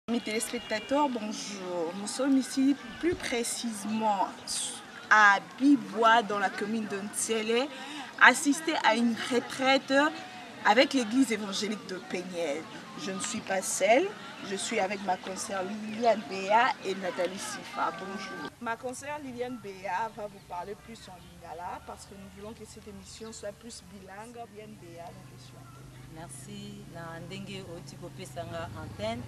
Mes téléspectateurs, bonjour. Nous sommes ici plus précisément à Bibois dans la commune de Ntiélé, assisté à une retraite avec l'église évangélique de Péniel. Je ne suis pas seule, je suis avec ma consoeur Liliane Béa et Nathalie Sifa. Bonjour. Ma consoeur Liliane Béa va vous parler plus en lingala parce que nous voulons que cette émission soit plus bilingue. Liliane Béa, merci na ndenge oti kopesanga antenne.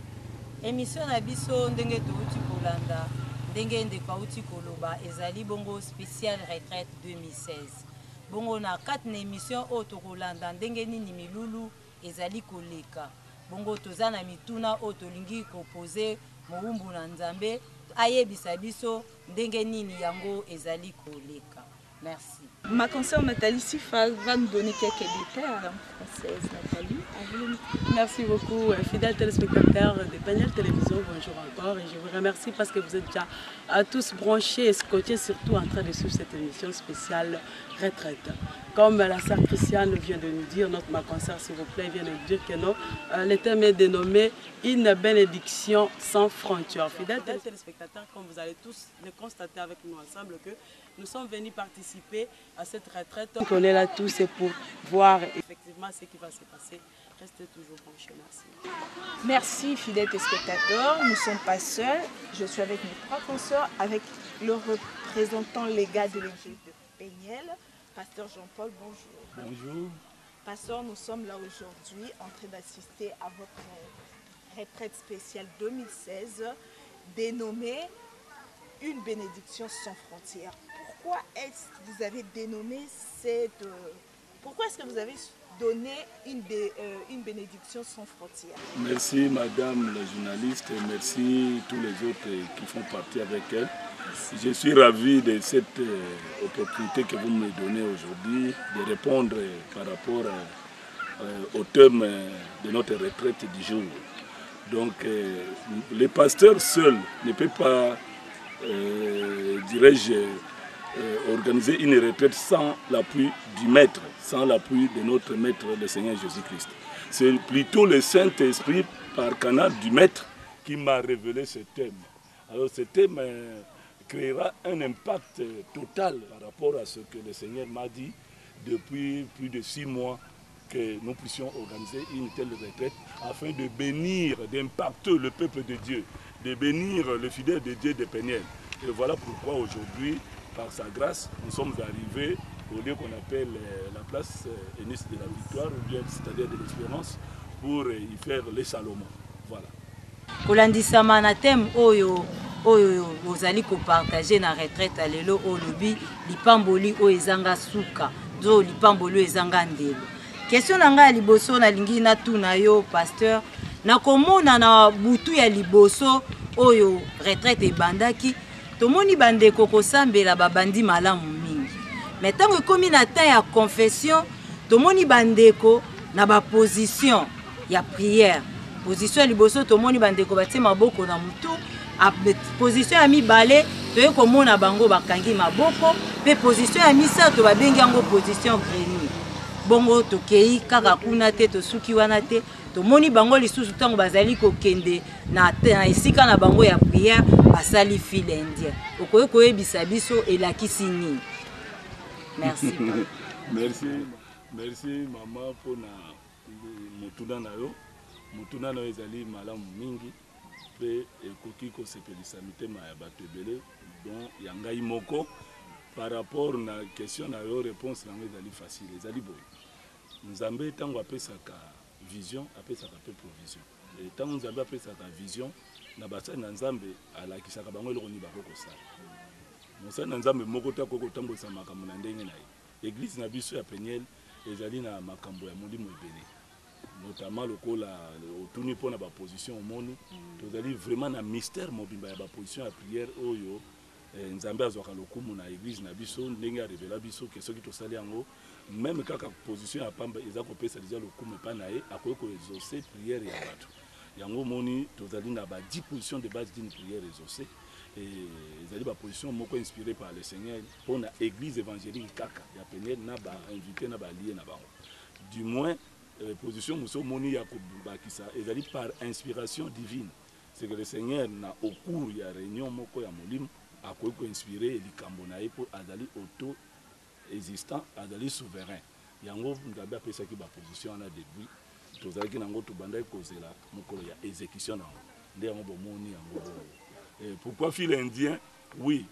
Émission na biso ndenge touti kolanda ndenge ndeko uti koloba ezali bongo spécial retraite 2016. Bongo na 4 na émission o tokolanda ndenge nini milulu ezali koleka. Bongo toza na mituna o tolingi kopose moumbu na nzambe ayebisa biso ndenge nini yango ezali koleka. Merci. Ma consoeur Nathalie Sifa va nous donner quelques détails à la française. Nathalie, à vous. Merci beaucoup, fidèles téléspectateurs de Péniel Télévision. Bonjour encore et je vous remercie parce que vous êtes déjà tous branchés et scotchés, surtout en train de suivre cette émission spéciale retraite. Comme la sœur Christiane vient de nous dire, notre ma consoeur s'il vous plaît vient de nous dire que non, le thème est dénommé une bénédiction sans frontières. Fidèles téléspectateurs, comme vous allez tous le constater avec nous ensemble que nous sommes venus participer à cette retraite. On est là tous pour voir effectivement ce qui va se passer. Restez toujours branchés. Merci. Merci, fidèles téléspectateurs. Nous ne sommes pas seuls. Je suis avec mes 3 consoeurs, avec le représentant légal de l'église de Péniel, Pasteur Jean-Paul. Bonjour. Bonjour. Pasteur, nous sommes là aujourd'hui en train d'assister à votre retraite spéciale 2016 dénommée Une bénédiction sans frontières. Pourquoi est-ce que vous avez dénommé cette... Pourquoi est-ce que vous avez donné une bénédiction sans frontières? Merci Madame la journaliste et merci tous les autres qui font partie avec elle. Je suis ravi de cette opportunité que vous me donnez aujourd'hui de répondre par rapport au thème de notre retraite du jour. Donc le pasteur seul ne peut pas, dirais-je, organiser une retraite sans l'appui du Maître, sans l'appui de notre Maître, le Seigneur Jésus-Christ. C'est plutôt le Saint-Esprit, par canal du Maître, qui m'a révélé ce thème. Alors ce thème créera un impact total par rapport à ce que le Seigneur m'a dit depuis plus de 6 mois, que nous puissions organiser une telle retraite afin de bénir, d'impacter le peuple de Dieu, de bénir le fidèle de Dieu de Péniel. Et voilà pourquoi aujourd'hui, par sa grâce, nous sommes arrivés au lieu qu'on appelle la place Enis de la Victoire, ou bien c'est-à-dire de l'Espérance, pour y faire les Salomon. Voilà. Kolandisama na thème oyo ozali ko partager na retraite alelo olobi lipamboli o ezanga suka zo lipamboli ezanga ndelo. Question nanga liboso na lingi na tuna yo pasteur na komona na butu ya liboso oyo retraite ebandaki tomoni bandeko kosambela babandi malamu mingi. Mais tango ekomi na temps ya confession tomoni bandeko na ba position ya prière. Position liboso tomoni bandeko batie maboko na mutu, position ya mibale toye komona bango bakangi maboko, pe position ya misato babengi yango position grenouille. Bongo tokei kaka kuna te tosuki wana te tomoni bango lisusu tango bazali kokende na esika na bango ya prière basali file indien. Okoye koyebisa biso elakisi nini? Merci. Merci maman pour na mutuna na yo. Mutuna na ezali malamu mingi pe ekoki ko sepelisa mitema ya bato ebele donc yangai moko par rapport na question na yo réponse na ezali facile ezali boye. Nzambe tango apesaka vision apesaka pe provision. Et tango Nzambe apesaka vision na basali na Nzambe alakisaka bango eloko ni bakoko sala. Mosali na Nzambe moko ta koko tambosa makambo na ndenge na ye. Église na biso ya Péniel ezali na makambo ya molimo ebele. Notamment lokola otuni pona ba position au moni tozali vraiment na mystère mobimba ya ba position ya prière oyo Nzambe azwaka lokumu na église na biso ndenge révéla biso que soki tosali yango même kaka position ya pamba eza kopesa déjà lokumu pa na ye akoki ko exaucer prière ya bato yango moni tozali na ba 10 positions de base d'une prière exaucée et ezali ba position moko inspirée par le Seigneur pona église évangélique kaka ya Péniel na ba invité na ba lié na bango du moins position muso moni ya kobakisa ezali par inspiration divine c'est que le Seigneur n'a au cours ya réunion moko ya molimo akoki ko inspirer likambo na ye pour azali auto existant azali souverain yango ngabe apesaki ba position na début tozalaki nango tobandaki kozela mokolo ya exécution nango nde yango bomoni yango pourquoi fil indien oui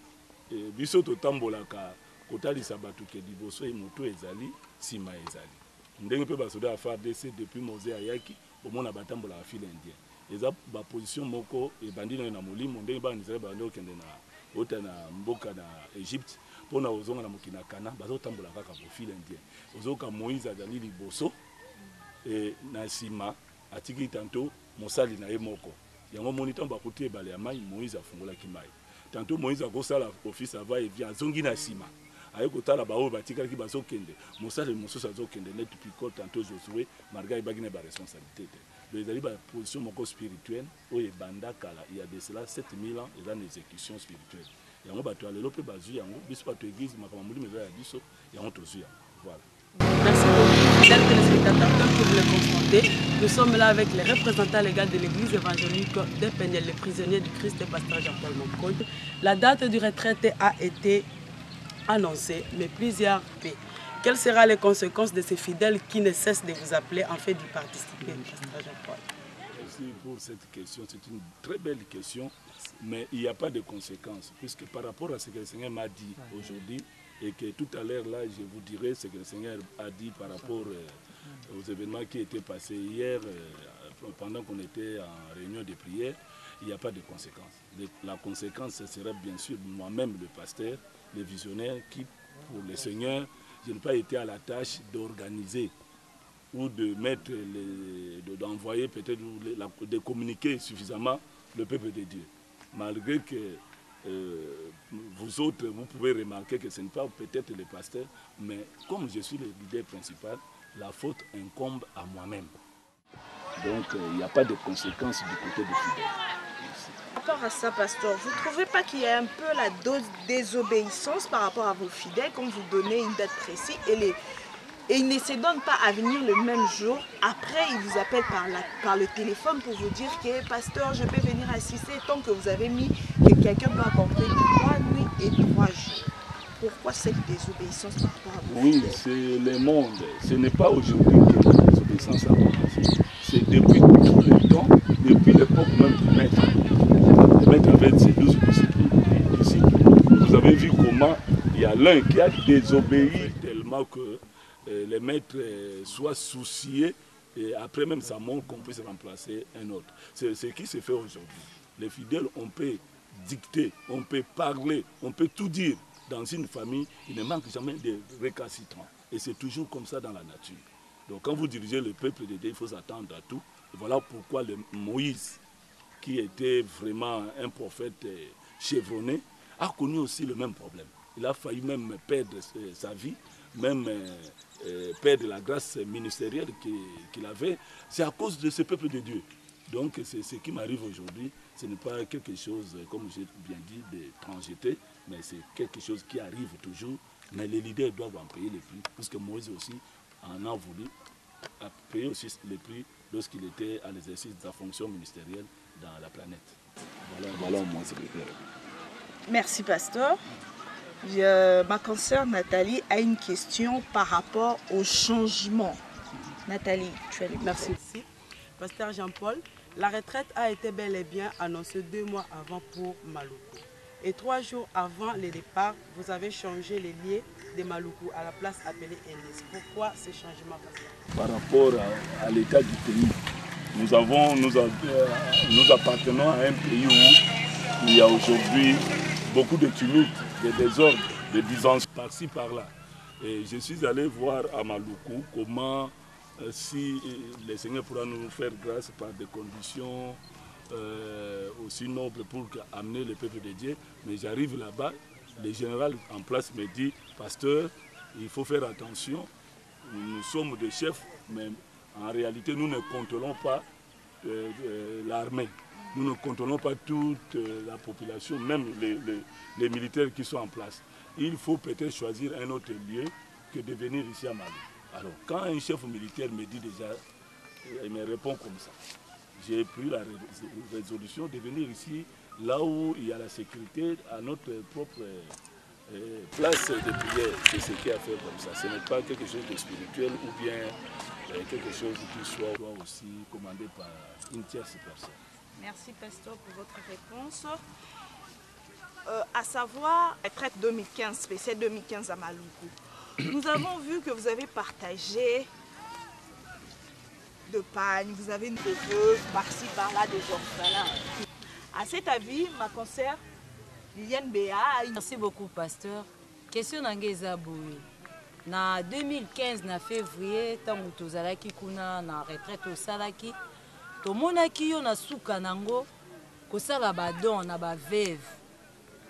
biso totambolaka kotalisa bato ke liboso moto ezali nsima ezali ndenge mpe basoda ya FARDC depuis Moze ayaki omona batambolaka fil indien eza baposition moko ebandi nayo na molimo ndenge banisraele bandi okende na ota na mboka na Égypte mpona ozonga na mokili na Kana bazotambola kaka profil indien ozoka Moïse azali liboso na nsima atiki tanto mosali na ye moko yango moni ntango bakuti ebale ya mai Moïse afungolaki mai tanto Moïse akosala office ava evi azongi na nsima aye kotala baoyo batikalaki bazokende mosali mosusu azokende net piko tanto Josué malgré ebaki na baresponsabilité te donc ezali baposition moko spirituelle oyo ebanda kala il y a de cela 7000 ans eza na exécution spirituelle yango bato ya lelo mpe bazwi yango biso bato église makambo molimo eza ya biso yango tozwi yango voilà. Merci beaucoup, fidèles téléspectateurs. Comme vous le constatez, nous sommes là avec les représentants légaux de l'église évangélique de Péniel, les prisonniers du Christ et pasteur Jean-Paul Monconte. La date du retraite a été annoncée, mais plusieurs paix. Quelles seront les conséquences de ces fidèles qui ne cessent de vous appeler en fait d'y participer, pasteur Jean-Paul? Merci pour cette question. C'est une très belle question, mais il n'y a pas de conséquences, puisque par rapport à ce que le Seigneur m'a dit aujourd'hui, et que tout à l'heure là, je vous dirai ce que le Seigneur a dit par rapport aux événements qui étaient passés hier, pendant qu'on était en réunion de prière, il n'y a pas de conséquences. La conséquence, ce serait bien sûr moi-même, le pasteur, le visionnaire, qui, pour le Seigneur, je n'ai pas été à la tâche d'organiser ou de mettre, d'envoyer peut-être, de communiquer suffisamment le peuple de Dieu. Malgré que vous autres, vous pouvez remarquer que ce n'est pas peut-être le pasteur, mais comme je suis le leader principal, la faute incombe à moi-même. Donc il n'y a pas de conséquences du côté des fidèles. Par rapport à ça, pasteur, vous ne trouvez pas qu'il y a un peu la dose de désobéissance par rapport à vos fidèles quand vous donnez une date précise et ils ne se donnent pas à venir le même jour. Après, ils vous appellent par le téléphone pour vous dire que pasteur, je peux venir assister tant que vous avez mis que quelqu'un doit accorder 3 nuits et 3 jours. Pourquoi cette désobéissance par rapport à vous? Oui, c'est le monde. Ce n'est pas aujourd'hui que la désobéissance a commencé. C'est depuis tout le temps, depuis l'époque même du maître. Le maître avait ses 12 disciples. Vous avez vu comment il y a l'un qui a désobéi tellement que les maîtres soient souciés et après même sa mort qu'on puisse remplacer un autre. C'est ce qui se fait aujourd'hui. Les fidèles, on peut dicter, on peut parler, on peut tout dire. Dans une famille, il ne manque jamais de récalcitrants. Et c'est toujours comme ça dans la nature. Donc quand vous dirigez le peuple de Dieu, il faut s'attendre à tout. Et voilà pourquoi Moïse, qui était vraiment un prophète chevronné, a connu aussi le même problème. Il a failli même perdre sa vie, même perdre la grâce ministérielle qu'il avait. C'est à cause de ce peuple de Dieu. Donc c'est ce qui m'arrive aujourd'hui. Ce n'est pas quelque chose, comme j'ai bien dit, de transjeter, mais c'est quelque chose qui arrive toujours. Mais les leaders doivent en payer le prix, puisque Moïse aussi en a voulu, a payé aussi le prix lorsqu'il était à l'exercice de sa fonction ministérielle dans la planète. Voilà mon secrétaire. Merci, pasteur. Ma consoeur Nathalie a une question par rapport au changement. Nathalie, tu as les Merci aussi. Pasteur Jean-Paul, la retraite a été bel et bien annoncée 2 mois avant pour Maluku. Et 3 jours avant le départ, vous avez changé les lieux de Maluku à la place appelée Elis. Pourquoi ce changement? Par rapport à l'état du pays, nous appartenons à un pays où il y a aujourd'hui beaucoup de tumultes, de désordres, de disensions par-ci, par-là. Et je suis allé voir à Maluku comment, si le Seigneur pourra nous faire grâce par des conditions aussi nobles pour amener le peuple de Dieu. Mais j'arrive là-bas, le général en place me dit, pasteur, il faut faire attention, nous sommes des chefs, mais en réalité nous ne contrôlons pas l'armée. Nous ne contrôlons pas toute la population, même les militaires qui sont en place. Il faut peut-être choisir un autre lieu que de venir ici à Mali. Alors, quand un chef militaire me dit déjà, il me répond comme ça, j'ai pris la résolution de venir ici, là où il y a la sécurité, à notre propre place de prière. C'est ce qui a fait comme ça. Ce n'est pas quelque chose de spirituel ou bien quelque chose qui soit aussi commandé par une tierce personne. Merci, pasteur, pour votre réponse. À savoir, la traite 2015, spéciale 2015 à Maluku. Nous avons vu que vous avez partagé de pagnes, vous avez une veuve par-ci, par-là, des orphelins. À cet avis, ma concert, Liliane Béa. Merci beaucoup, pasteur. Question d'Angeza Boui. En 2015, en février, tant que tu as kuna na retraite au Salaki, to monaki yo na suka nango, ko sala ba don na ba veuve,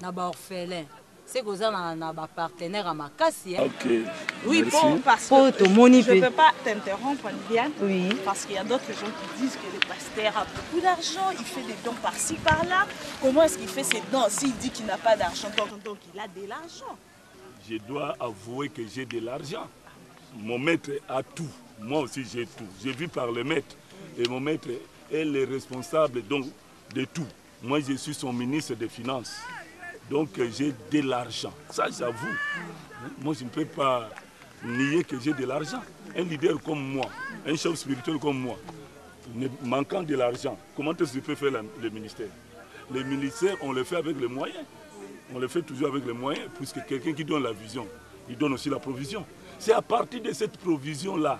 na ba orphelin. C'est que ça na ba partenaire à ma casse. Ok. Oui, merci. bon, parce que je ne peux pas t'interrompre, Liliane, parce qu'il y a d'autres gens qui disent que le pasteur a beaucoup d'argent, il fait des dons par-ci, par-là. Comment est-ce qu'il fait ses dons s'il dit qu'il n'a pas d'argent, donc il a de l'argent? Je dois avouer que j'ai de l'argent. Mon maître a tout. Moi aussi, j'ai tout. Je vis par le maître. Et mon maître est le responsable donc, de tout. Moi, je suis son ministre des Finances. Donc, j'ai de l'argent. Ça, j'avoue. Moi, je ne peux pas nier que j'ai de l'argent. Un leader comme moi, un chef spirituel comme moi, manquant de l'argent, comment est-ce qu'il peut faire le ministère? Le ministère, on le fait avec les moyens. On le fait toujours avec les moyens, puisque quelqu'un qui donne la vision, il donne aussi la provision. C'est à partir de cette provision-là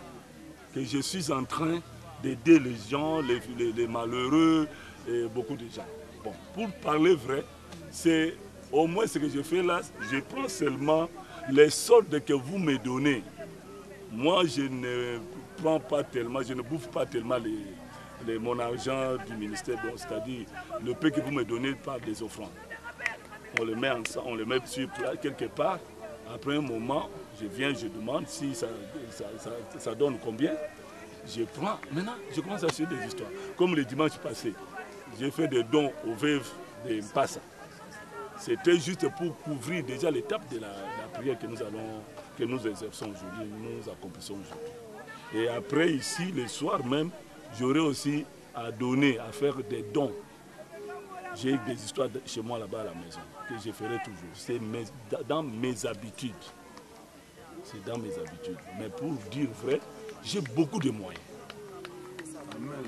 que je suis en train d'aider les gens, les malheureux, et beaucoup de gens. Bon, pour parler vrai, c'est au moins ce que je fais là, je prends seulement les soldes que vous me donnez. Moi, je ne prends pas tellement, je ne bouffe pas tellement mon argent du ministère, c'est-à-dire le peu que vous me donnez par des offrandes. On le met ensemble, on le met sur place quelque part. Après un moment, je viens, je demande si ça donne combien. Je prends. Maintenant, je commence à suivre des histoires. Comme le dimanche passé, j'ai fait des dons aux veuves de Mpassa. C'était juste pour couvrir déjà l'étape de la prière que nous exerçons aujourd'hui, nous accomplissons aujourd'hui. Et après, ici, le soir même, j'aurai aussi à donner, à faire des dons. J'ai des histoires chez moi là-bas à la maison, que je ferai toujours. C'est dans mes habitudes. C'est dans mes habitudes. Mais pour dire vrai, j'ai beaucoup de moyens.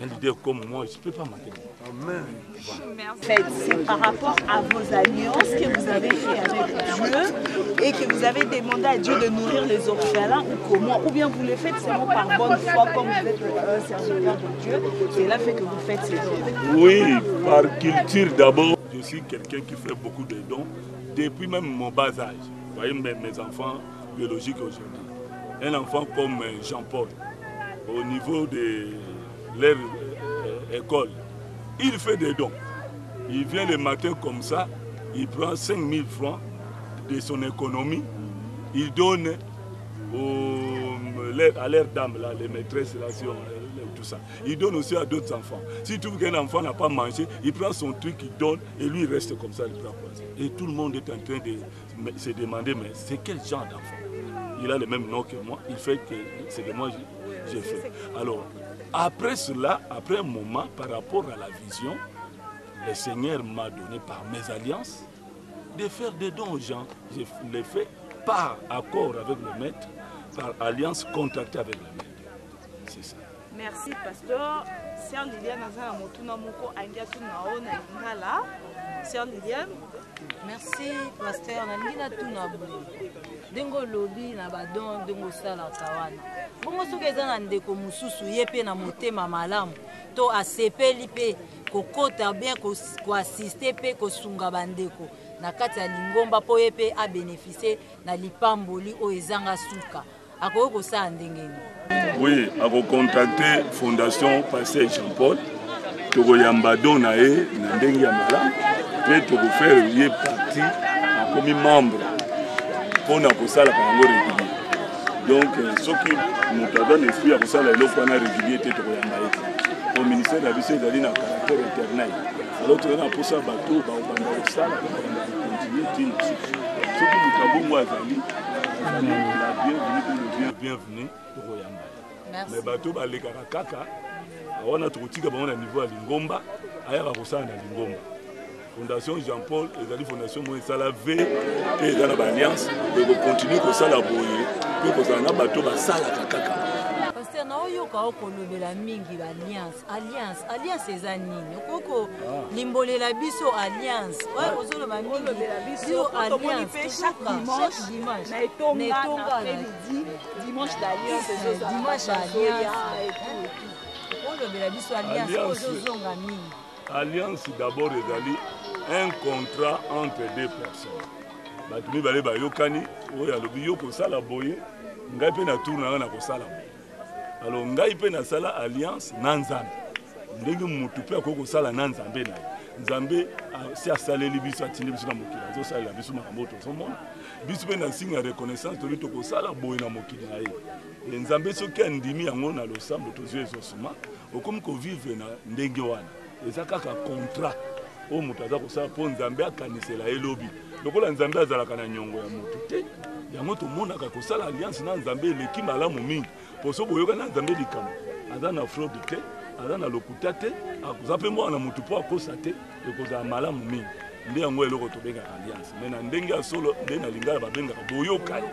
Un leader comme moi, je ne peux pas manquer. Amen. Voilà. C'est par rapport à vos alliances que vous avez fait avec Dieu et que vous avez demandé à Dieu de nourrir les orphelins ou comment? Ou bien vous le faites seulement par bonne foi comme vous êtes un serviteur de Dieu, cela fait que vous faites ces dons? Oui, par culture d'abord. Je suis quelqu'un qui fait beaucoup de dons depuis même mon bas âge. Vous voyez mes enfants biologiques aujourd'hui. Un enfant comme Jean-Paul, au niveau de leur école, il fait des dons. Il vient le matin comme ça, il prend 5000 francs de son économie, il donne à leurs dames, là, les maîtresses, là, tout ça. Il donne aussi à d'autres enfants. S'il trouve qu'un enfant n'a pas mangé, il prend son truc, il donne, et lui il reste comme ça, il prend quoi. Et tout le monde est en train de se demander, mais c'est quel genre d'enfant? Il a le même nom que moi, il fait que c'est que moi j'ai fait. Alors, après cela, après un moment, par rapport à la vision, le Seigneur m'a donné par mes alliances de faire des dons aux gens. Je les fais par accord avec le maître, par alliance contractée avec le maître. C'est ça. Merci, pasteur. Sœur Liliane Azana Motuna Moko Andiatu Nao na Lingala. Sœur Liliane. Merci, pasteur. Nalina Tunabu. Dengo lobi na badon dengo sala kawana. Bongo soki eza na ndeko mususu ye pe na motema malamu to asepeli pe kokota bien ko assister pe ko sunga bandeko na kati ya lingomba po ye pe a bénéficier na lipamboli o ezanga suka. Akoki kosala ndenge nini? Oui, ako contacter Fondation Pasteur Jean-Paul. Tokoyamba don na ye na ndenge ya malamu pe tokofaire ye partie akomi membre. On a pour ça la pango régulier. Donc, ce qui nous donne l'esprit à pour ça la loi régulier était au ministère de la vie, c'est d'aller dans le caractère éternel. Alors, on a pour ça bateau, on va ça, on va continuer. Ce qui nous avons moi bienvenue au Royaume. Mais bateau, les carakaka, wana tokotika bango na niveau ya lingomba ayaka kosala na lingomba. Fondation Jean-Paul ezali fondation mo esala ve pe eza na baalliance ekokontinue kosala boye mpe kozala na bato basalaka kaka. Pasteur na oyoka okolobela mingi alliance eza nini okoko limbolela biso alliance oyo ozoloba mingi biso alliance chaque dimanche na etonga dimanche d'alliance olobela biso alliance ozozonga mingi. Alliance d'abord ezali un contrat entre deux personnes. Bato mibale bayokani oyo alobi yo kosala boye ngai mpe na tour na nga na kosala boye. Alors ngai mpe nasala alliance na Nzambe ndenge mutu mpe akoki kosala na Nzambe na ye. Nzambe si asaleli biso atindi biso na mokili azosalela biso makambo tozomona biso mpe na signe ya reconnaissance tobi tokosala boye na mokili na ye. Nzambe soki andimi yango na losambo tozwi ezosima okomi kovivre na ndenge wana. Eza kaka contrat oyo moto aza kosala mpo Nzambe akanisela ye lobi lokola Nzambe azalaka na nyongo ya moto te yango tomonaka kosala alliance na Nzambe eleki malamu mingi mpo so boyoka na Nzambe likambo aza na fraude te aza na lokuta te akoza mpe mwana motu mpo akosa te ekozala malamu mingi nde yango eloko tobengaka alliance me na ndenge ya solo nde na lingala babengaka boyokani.